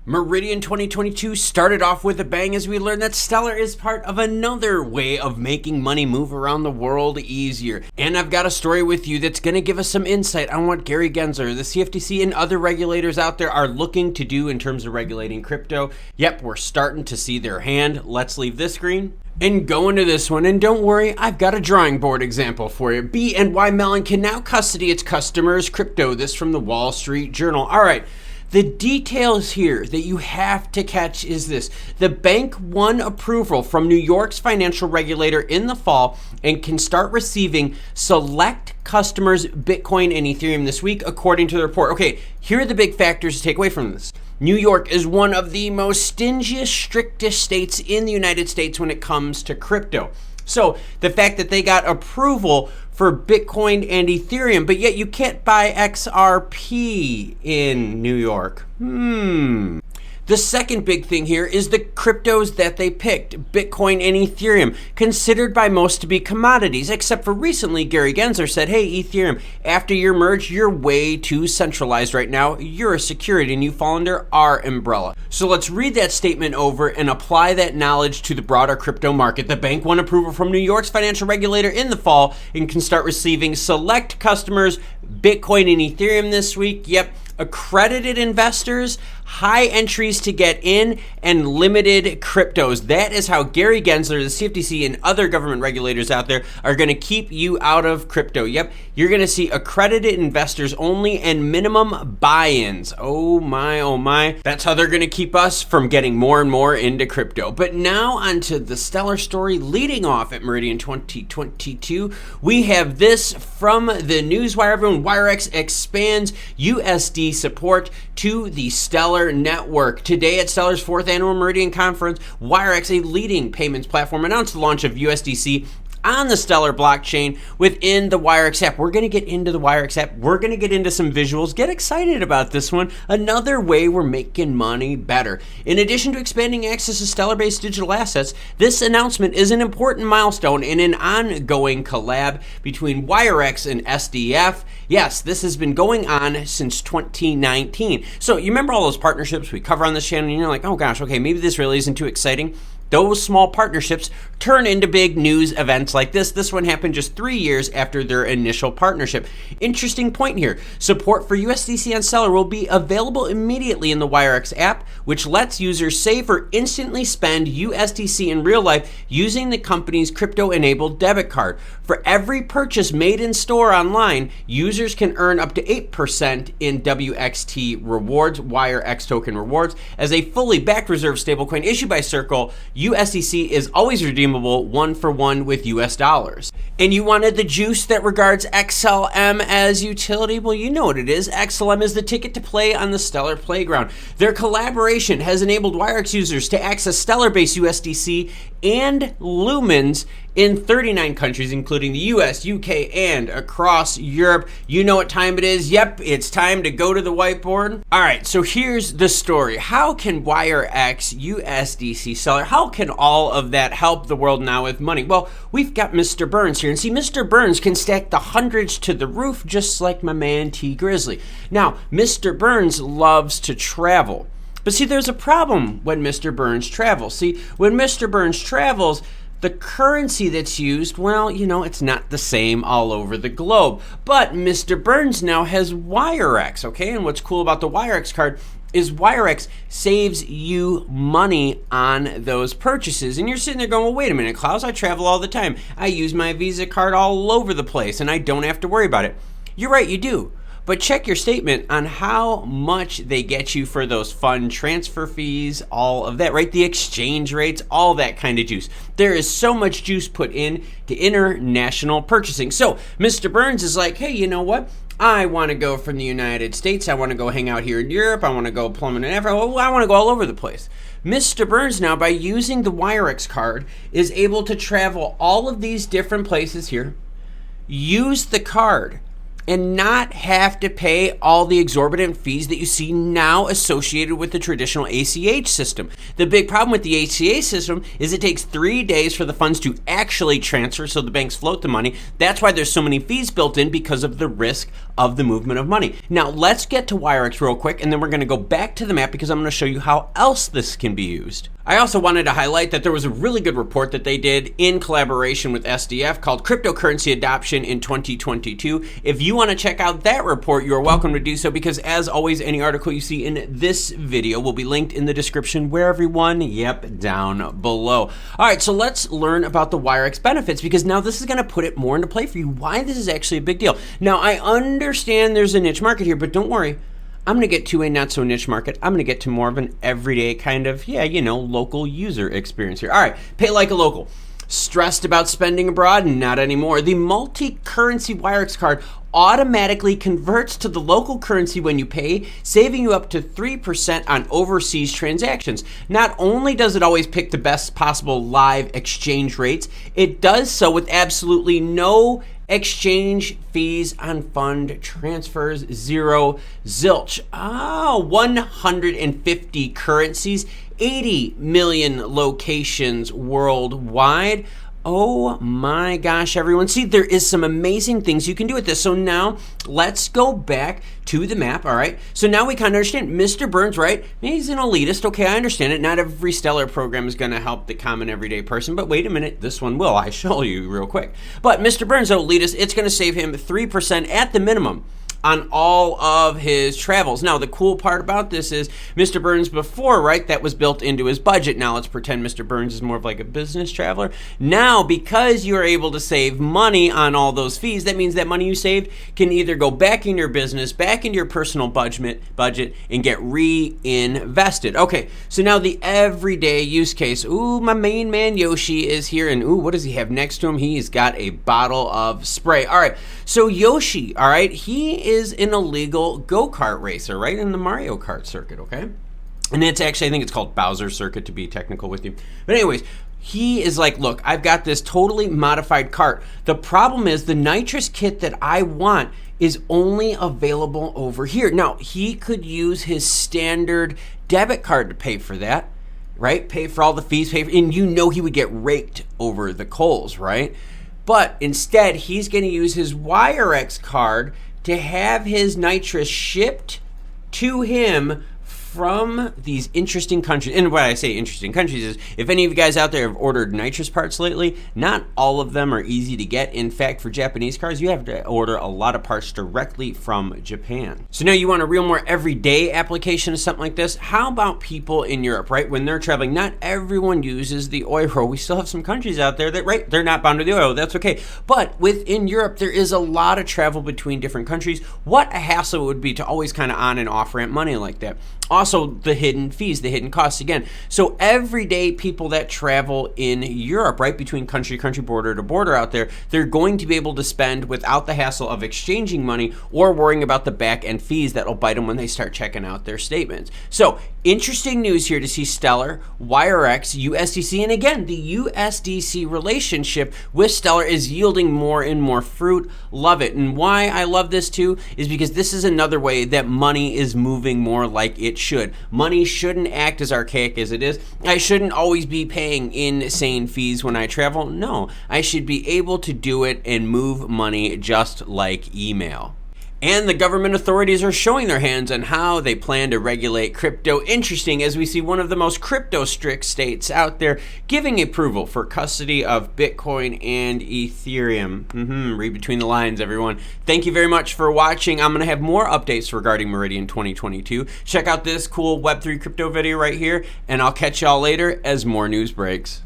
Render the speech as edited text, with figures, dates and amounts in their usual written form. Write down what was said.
Meridian 2022 started off with a bang as we learned that Stellar is part of another way of making money move around the world easier. And I've got a story with you that's going to give us some insight on what Gary Gensler, the CFTC, and other regulators out there are looking to do in terms of regulating crypto. Yep, we're starting to see their hand. Let's leave this screen and go into this one. And don't worry, I've got a drawing board example for you. BNY Mellon can now custody its customers' crypto. This from the Wall Street Journal. All right. The details here that you have to catch is this. The bank won approval from New York's financial regulator in the fall and can start receiving select customers' Bitcoin and Ethereum this week, according to the report. Okay, here are the big factors to take away from this. New York is one of the most stingiest, strictest states in the United States when it comes to crypto. So the fact that they got approval for Bitcoin and Ethereum, but yet you can't buy XRP in New York. The second big thing here is the cryptos that they picked, Bitcoin and Ethereum, considered by most to be commodities, except for recently Gary Gensler said, hey, Ethereum, after your merge, you're way too centralized right now. You're a security and you fall under our umbrella. So let's read that statement over and apply that knowledge to the broader crypto market. The bank won approval from New York's financial regulator in the fall and can start receiving select customers, Bitcoin and Ethereum this week. Yep. Accredited investors, high entries to get in, and limited cryptos. That is how Gary Gensler, the CFTC, and other government regulators out there are going to keep you out of crypto. Yep, you're going to see accredited investors only and minimum buy-ins. Oh my, oh my. That's how they're going to keep us from getting more and more into crypto. But now onto the Stellar story leading off at Meridian 2022. We have this from the Newswire. Everyone, WireX expands USD support to the Stellar network. Today at Stellar's 4th annual Meridian conference, WireX, a leading payments platform, announced the launch of USDC on the Stellar blockchain within the WireX app. We're going to get into the WireX app. We're going to get into some visuals. Get excited about this one. Another way we're making money better. In addition to expanding access to Stellar-based digital assets, this announcement is an important milestone in an ongoing collab between WireX and SDF. Yes, this has been going on since 2019. So you remember all those partnerships we cover on this channel and you're like, oh gosh, okay, maybe this really isn't too exciting. Those small partnerships turn into big news events like this. This one happened just 3 years after their initial partnership. Interesting point here. Support for USDC on Stellar will be available immediately in the WireX app, which lets users save or instantly spend USDC in real life using the company's crypto-enabled debit card. For every purchase made in store online, users can earn up to 8% in WXT rewards, WireX token rewards. As a fully backed reserve stablecoin issued by Circle, USDC is always redeemable 1-for-1 with US dollars. And you wanted the juice that regards XLM as utility? Well, you know what it is. XLM is the ticket to play on the Stellar playground. Their collaboration has enabled WireX users to access Stellar-based USDC and Lumens in 39 countries, including the US, UK, and across Europe. You know what time it is. Yep, it's time to go to the whiteboard. All right, so here's the story. How can WireX, USDC, Stellar, how can all of that help the world now with money? Well, we've got Mr. Burns here, and see, Mr. Burns can stack the hundreds to the roof just like my man T Grizzly. Now, Mr. Burns loves to travel. But see, there's a problem when Mr. Burns travels. See, when Mr. Burns travels, the currency that's used, well, you know, it's not the same all over the globe. But Mr. Burns now has WireX, okay? And what's cool about the WireX card is WireX saves you money on those purchases. And you're sitting there going, well, wait a minute, Klaus, I travel all the time. I use my Visa card all over the place, and I don't have to worry about it. You're right, you do. But check your statement on how much they get you for those fund transfer fees, all of that, right? The exchange rates, all that kind of juice. There is so much juice put in to international purchasing. So Mr. Burns is like, hey, you know what? I want to go from the United States. I want to go hang out here in Europe. I want to go plumbing in Africa. I want to go all over the place. Mr. Burns now, by using the WireX card, is able to travel all of these different places here, use the card, and not have to pay all the exorbitant fees that you see now associated with the traditional ACH system. The big problem with the ACH system is it takes 3 days for the funds to actually transfer, so the banks float the money. That's why there's so many fees built in, because of the risk of the movement of money. Now let's get to WireX real quick, and then we're going to go back to the map because I'm going to show you how else this can be used. I also wanted to highlight that there was a really good report that they did in collaboration with SDF called Cryptocurrency Adoption in 2022. If you want to check out that report, you're welcome to do so, because as always, any article you see in this video will be linked in the description where everyone, yep, down below. All right, so let's learn about the WireX benefits, because now this is going to put it more into play for you, why this is actually a big deal. Now, I understand there's a niche market here, but don't worry. I'm going to get to a not so niche market. I'm going to get to more of an everyday kind of, local user experience here. All right, pay like a local. Stressed about spending abroad? Not anymore. The multi-currency WireX card automatically converts to the local currency when you pay, saving you up to 3% on overseas transactions. Not only does it always pick the best possible live exchange rates, it does so with absolutely no exchange fees on fund transfers, zero zilch. 150 currencies, 80 million locations worldwide. Oh my gosh, everyone. See, there is some amazing things you can do with this. So now let's go back to the map, all right? So now we kind of understand Mr. Burns, right? He's an elitist. Okay, I understand it. Not every Stellar program is going to help the common everyday person, but wait a minute, this one will. I show you real quick. But Mr. Burns, elitist, it's going to save him 3% at the minimum on all of his travels. Now, the cool part about this is Mr. Burns before, right, that was built into his budget. Now let's pretend Mr. Burns is more of like a business traveler. Now, because you're able to save money on all those fees, that means that money you saved can either go back in your business, back into your personal budget, and get reinvested. Okay, so now the everyday use case. Ooh, my main man Yoshi is here, and ooh, what does he have next to him? He's got a bottle of spray. All right, so Yoshi, all right, he is an illegal go-kart racer, right, in the Mario Kart circuit, okay? And it's actually, I think it's called Bowser circuit, to be technical with you. But anyways, he is like, look, I've got this totally modified kart. The problem is the nitrous kit that I want is only available over here. Now, he could use his standard debit card to pay for that, right? Pay for all the fees, and you know he would get raked over the coals, right? But instead, he's going to use his WireX card to have his nitrous shipped to him from these interesting countries. And what I say interesting countries is, if any of you guys out there have ordered nitrous parts lately, not all of them are easy to get. In fact, for Japanese cars, you have to order a lot of parts directly from Japan. So now you want a real more everyday application of something like this. How about people in Europe, right? When they're traveling, not everyone uses the euro. We still have some countries out there that, right, they're not bound to the euro. That's okay. But within Europe, there is a lot of travel between different countries. What a hassle it would be to always kind of on and off ramp money like that. Also, the hidden fees, the hidden costs again. So everyday people that travel in Europe, right, between country, border to border out there, they're going to be able to spend without the hassle of exchanging money or worrying about the back end fees that'll bite them when they start checking out their statements. So interesting news here to see Stellar, WireX, USDC, and again, the USDC relationship with Stellar is yielding more and more fruit. Love it. And why I love this too is because this is another way that money is moving more like it should. Money shouldn't act as archaic as it is. I shouldn't always be paying insane fees when I travel. No, I should be able to do it and move money just like email. And the government authorities are showing their hands on how they plan to regulate crypto. Interesting, as we see one of the most crypto strict states out there giving approval for custody of Bitcoin and Ethereum. Read between the lines, everyone. Thank you very much for watching. I'm going to have more updates regarding Meridian 2022. Check out this cool Web3 crypto video right here, and I'll catch y'all later as more news breaks.